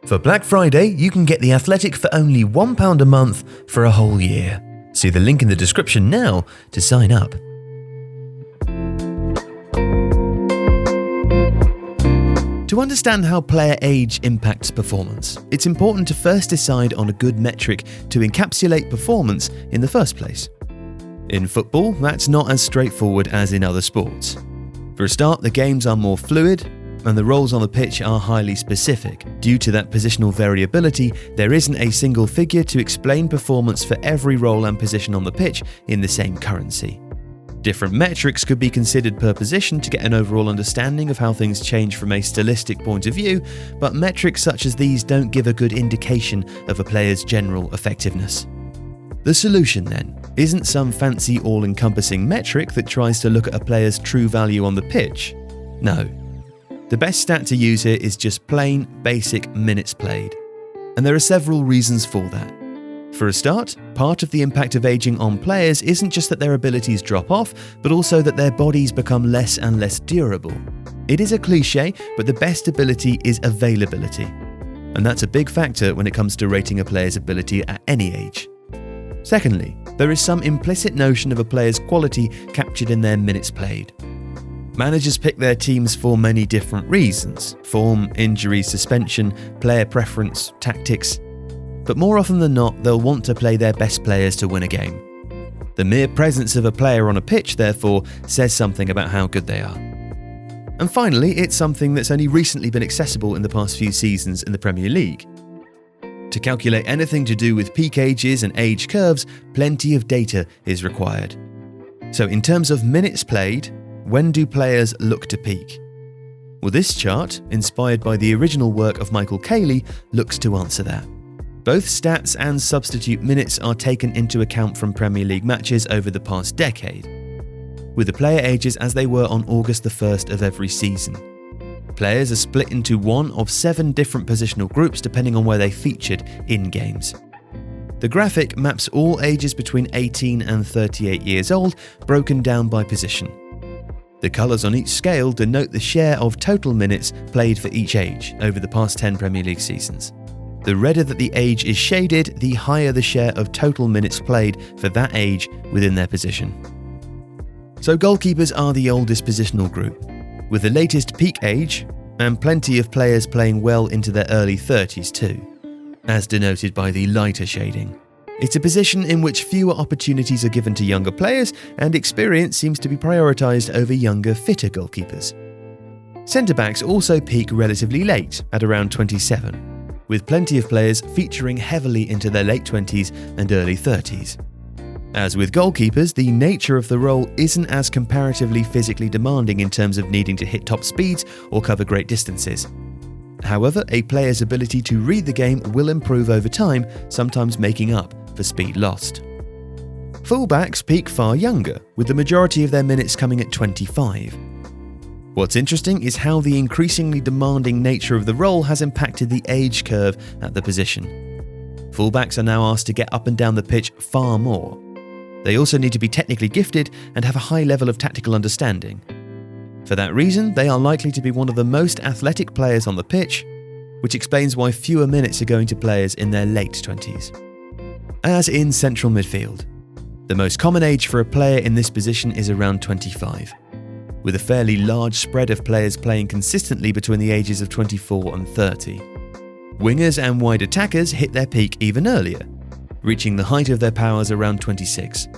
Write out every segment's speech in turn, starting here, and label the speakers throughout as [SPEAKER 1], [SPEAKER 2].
[SPEAKER 1] For Black Friday, you can get The Athletic for only £1 a month for a whole year. See the link in the description now to sign up. To understand how player age impacts performance, it's important to first decide on a good metric to encapsulate performance in the first place. In football, that's not as straightforward as in other sports. For a start, the games are more fluid, and the roles on the pitch are highly specific. Due to that positional variability, there isn't a single figure to explain performance for every role and position on the pitch in the same currency. Different metrics could be considered per position to get an overall understanding of how things change from a stylistic point of view, but metrics such as these don't give a good indication of a player's general effectiveness. The solution, then, isn't some fancy all-encompassing metric that tries to look at a player's true value on the pitch. No. The best stat to use here is just plain, basic minutes played. And there are several reasons for that. For a start, part of the impact of aging on players isn't just that their abilities drop off, but also that their bodies become less and less durable. It is a cliche, but the best ability is availability. And that's a big factor when it comes to rating a player's ability at any age. Secondly, there is some implicit notion of a player's quality captured in their minutes played. Managers pick their teams for many different reasons: form, injury, suspension, player preference, tactics. But more often than not, they'll want to play their best players to win a game. The mere presence of a player on a pitch, therefore, says something about how good they are. And finally, it's something that's only recently been accessible in the past few seasons in the Premier League. To calculate anything to do with peak ages and age curves, plenty of data is required. So in terms of minutes played, when do players look to peak? Well, this chart, inspired by the original work of Michael Cayley, looks to answer that. Both stats and substitute minutes are taken into account from Premier League matches over the past decade, with the player ages as they were on August the 1st of every season. Players are split into one of 7 different positional groups depending on where they featured in games. The graphic maps all ages between 18 and 38 years old, broken down by position. The colours on each scale denote the share of total minutes played for each age over the past 10 Premier League seasons. The redder that the age is shaded, the higher the share of total minutes played for that age within their position. So goalkeepers are the oldest positional group, with the latest peak age, and plenty of players playing well into their early 30s too, as denoted by the lighter shading. It's a position in which fewer opportunities are given to younger players, and experience seems to be prioritised over younger, fitter goalkeepers. Centre-backs also peak relatively late, at around 27. With plenty of players featuring heavily into their late 20s and early 30s. As with goalkeepers, the nature of the role isn't as comparatively physically demanding in terms of needing to hit top speeds or cover great distances. However, a player's ability to read the game will improve over time, sometimes making up for speed lost. Fullbacks peak far younger, with the majority of their minutes coming at 25. What's interesting is how the increasingly demanding nature of the role has impacted the age curve at the position. Fullbacks are now asked to get up and down the pitch far more. They also need to be technically gifted and have a high level of tactical understanding. For that reason, they are likely to be one of the most athletic players on the pitch, which explains why fewer minutes are going to players in their late 20s. As in central midfield, the most common age for a player in this position is around 25. With a fairly large spread of players playing consistently between the ages of 24 and 30. Wingers and wide attackers hit their peak even earlier, reaching the height of their powers around 26.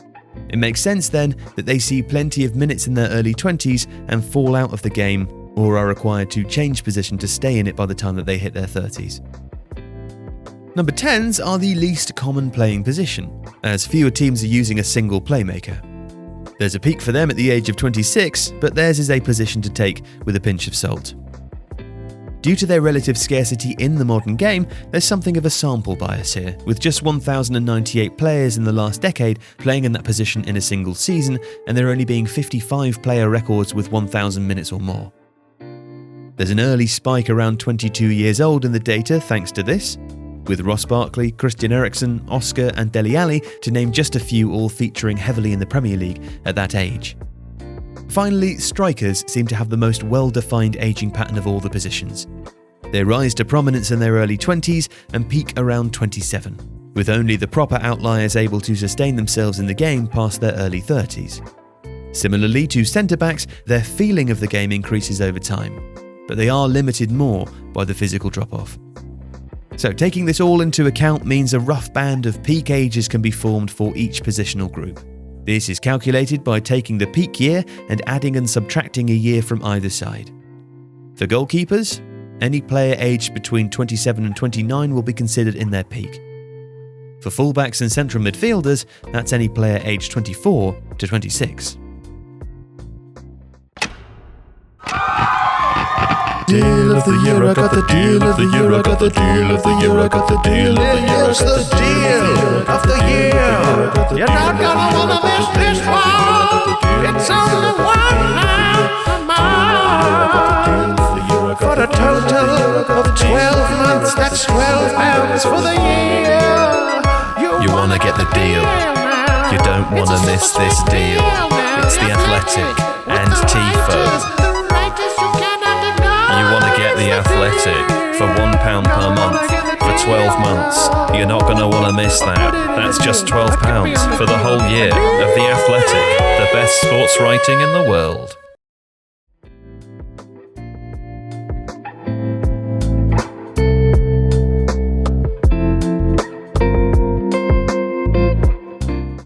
[SPEAKER 1] It makes sense then that they see plenty of minutes in their early 20s and fall out of the game, or are required to change position to stay in it by the time that they hit their 30s. Number 10s are the least common playing position, as fewer teams are using a single playmaker. There's a peak for them at the age of 26, but theirs is a position to take with a pinch of salt. Due to their relative scarcity in the modern game, there's something of a sample bias here, with just 1,098 players in the last decade playing in that position in a single season, and there only being 55 player records with 1,000 minutes or more. There's an early spike around 22 years old in the data thanks to this, with Ross Barkley, Christian Eriksen, Oscar and Dele Alli, to name just a few, all featuring heavily in the Premier League at that age. Finally, strikers seem to have the most well-defined aging pattern of all the positions. They rise to prominence in their early 20s and peak around 27, with only the proper outliers able to sustain themselves in the game past their early 30s. Similarly to centre-backs, their feeling of the game increases over time, but they are limited more by the physical drop-off. So taking this all into account means a rough band of peak ages can be formed for each positional group. This is calculated by taking the peak year and adding and subtracting a year from either side. For goalkeepers, any player aged between 27 and 29 will be considered in their peak. For fullbacks and central midfielders, that's any player aged 24 to 26.
[SPEAKER 2] Deal of the year, I got the deal of the year, I got the deal of the year, I got the deal of the year.
[SPEAKER 3] Here's the deal of the year. You're not gonna wanna miss this one. It's only £1 for a total of 12 months. That's £12 for the year.
[SPEAKER 4] You wanna get the deal. You don't wanna miss this deal. It's the Athletic and Tifo. You want to get the Athletic for £1 per month for 12 months. You're not going to want to miss that. That's just £12 for the whole year of the Athletic, the best sports writing in the world.